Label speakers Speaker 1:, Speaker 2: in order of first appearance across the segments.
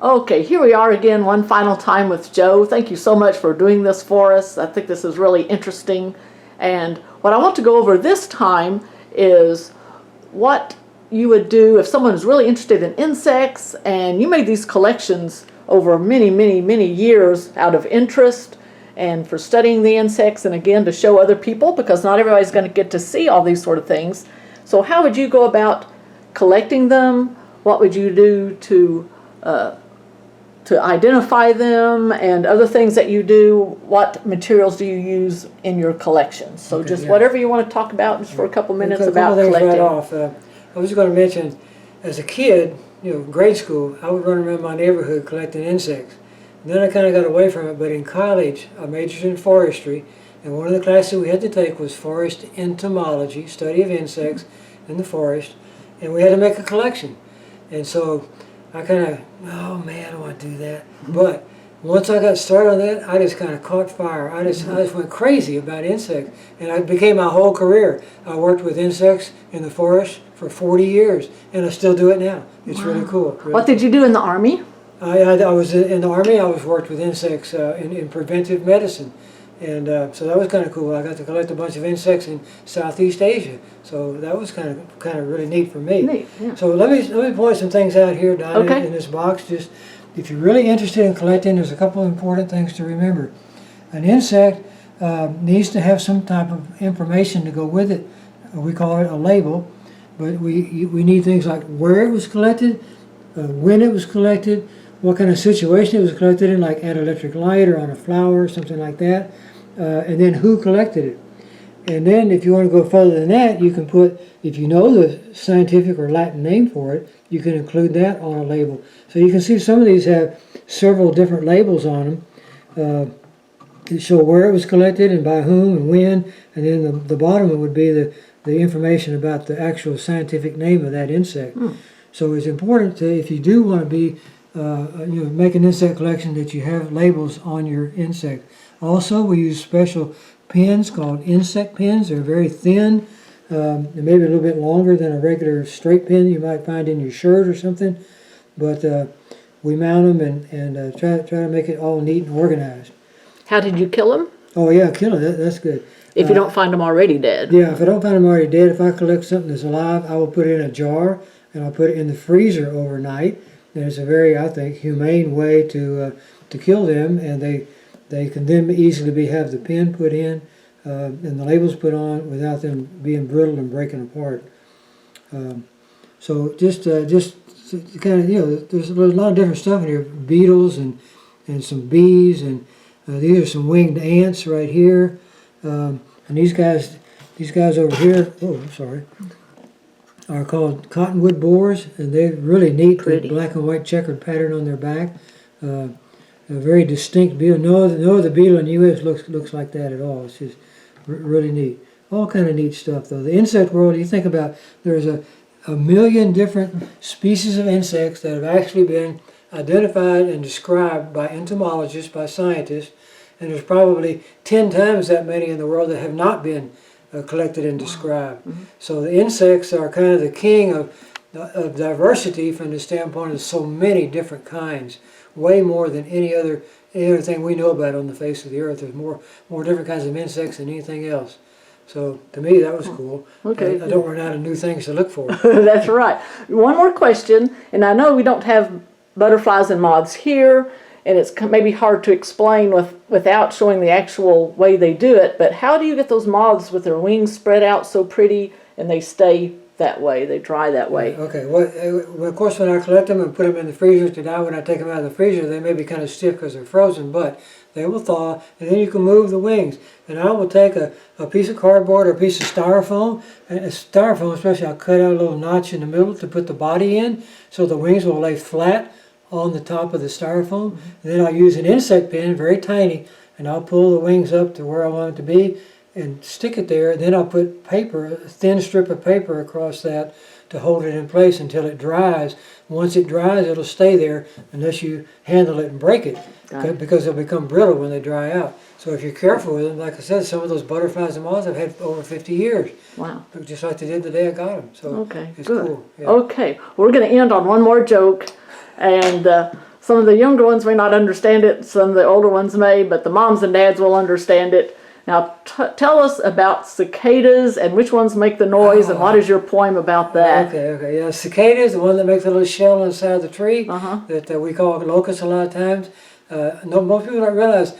Speaker 1: Okay, here we are again one final time with Joe. Thank you so much for doing this for us. I think this is really interesting. And what I want to go over this time is what you would do if someone is really interested in insects and you made these collections over many, many, many years out of interest and for studying the insects and again to show other people because not everybody's going to get to see all these sort of things. So how would you go about collecting them? What would you do to identify them and other things that you do? What materials do you use in your collections? So
Speaker 2: Okay,
Speaker 1: just
Speaker 2: yeah.
Speaker 1: whatever you want to talk about just for a couple minutes
Speaker 2: A couple
Speaker 1: about
Speaker 2: things
Speaker 1: collecting.
Speaker 2: right off. I was going to mention, as a kid, grade school, I would run around my neighborhood collecting insects. And then I kind of got away from it, but in college, I majored in forestry, and one of the classes we had to take was forest entomology, study of insects in the forest, and we had to make a collection. And so I kind of, oh man, I don't want to do that. But once I got started on that, I just kind of caught fire. I just went crazy about insects, and it became my whole career. I worked with insects in the forest for 40 years, and I still do it now. It's really cool. Really
Speaker 1: What did you do in the Army?
Speaker 2: I was in the Army. I was worked with insects in preventive medicine, and so that was kind of cool. I got to collect a bunch of insects in Southeast Asia, so that was kind of really neat for me.
Speaker 1: Neat, yeah.
Speaker 2: So let me point some things out here, Donna,
Speaker 1: Okay.
Speaker 2: in this box. Just if you're really interested in collecting, there's a couple of important things to remember. An insect needs to have some type of information to go with it. We call it a label, but we need things like where it was collected, when it was collected, what kind of situation it was collected in, like at electric light or on a flower or something like that, and then who collected it. And then if you want to go further than that, you can put, if you know the scientific or Latin name for it, you can include that on a label. So you can see some of these have several different labels on them to show where it was collected and by whom and when, and then the bottom one would be the information about the actual scientific name of that insect. So it's important to, if you do want to be make an insect collection, that you have labels on your insect. Also, we use special pens called insect pens. They're very thin. They're maybe a little bit longer than a regular straight pen you might find in your shirt or something. But we mount them and try to make it all neat and organized.
Speaker 1: How did you kill them?
Speaker 2: Oh yeah, kill it. That's good.
Speaker 1: If you don't find them already dead.
Speaker 2: Yeah, if I don't find them already dead, if I collect something that's alive, I will put it in a jar and I'll put it in the freezer overnight. And it's a very, I think, humane way to kill them, and they can then easily have the pen put in and the labels put on without them being brittle and breaking apart. So just kind of, there's a lot of different stuff in here, beetles and some bees, and these are some winged ants right here, and these guys over here, oh, I'm sorry, are called cottonwood borers, and they're really neat.
Speaker 1: Pretty.
Speaker 2: The black and white checkered pattern on their back. A very distinct beetle. No other beetle in the U.S. looks like that at all. It's just really neat. All kind of neat stuff, though. The insect world, you think about, there's a million different species of insects that have actually been identified and described by entomologists, by scientists, and there's probably 10 times that many in the world that have not been collected and described. So the insects are kind of the king of diversity from the standpoint of so many different kinds, way more than any other thing we know about on the face of the earth. There's more different kinds of insects than anything else. So to me that was cool.
Speaker 1: Okay.
Speaker 2: I don't run out of new things to look for.
Speaker 1: That's right. One more question, and I know we don't have butterflies and moths here, and it's maybe hard to explain without showing the actual way they do it, but how do you get those moths with their wings spread out so pretty and they stay that way, they dry that way?
Speaker 2: Okay, well, of course when I collect them and put them in the freezer to die, when I take them out of the freezer, they may be kind of stiff because they're frozen, but they will thaw, and then you can move the wings. And I will take a piece of cardboard or a piece of styrofoam, and styrofoam especially, I'll cut out a little notch in the middle to put the body in, so the wings will lay flat on the top of the styrofoam. And then I'll use an insect pen, very tiny, and I'll pull the wings up to where I want it to be and stick it there. Then I'll put paper, a thin strip of paper across that to hold it in place until it dries. Once it dries, it'll stay there unless you handle it and break it, because they'll become brittle when they dry out. So if you're careful with them, like I said, some of those butterflies and moths I've had over 50 years.
Speaker 1: Wow.
Speaker 2: Just like they did the day I got them. So
Speaker 1: Okay,
Speaker 2: it's
Speaker 1: good.
Speaker 2: cool. Yeah.
Speaker 1: Okay, we're going to end on one more joke, and some of the younger ones may not understand it, some of the older ones may, but the moms and dads will understand it. Now, tell us about cicadas and which ones make the noise, and what is your poem about that?
Speaker 2: Okay. Yeah, cicada is the one that makes a little shell inside the tree that we call locusts a lot of times. No, most people don't realize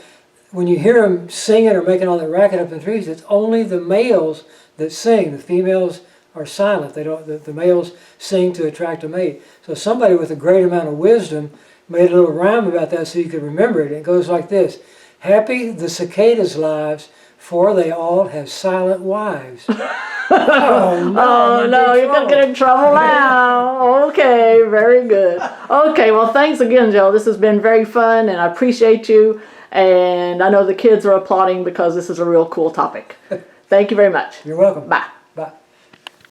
Speaker 2: when you hear them singing or making all that racket up in the trees, it's only the males that sing. The females are silent. They don't. The males sing to attract a mate. So somebody with a great amount of wisdom made a little rhyme about that so you could remember it. It goes like this: happy the cicadas' lives, for they all have silent wives.
Speaker 1: Oh no, you're gonna get in trouble now. Okay, very good. Okay, well, thanks again, Joe. This has been very fun, and I appreciate you. And I know the kids are applauding because this is a real cool topic. Thank you very much.
Speaker 2: You're welcome.
Speaker 1: Bye.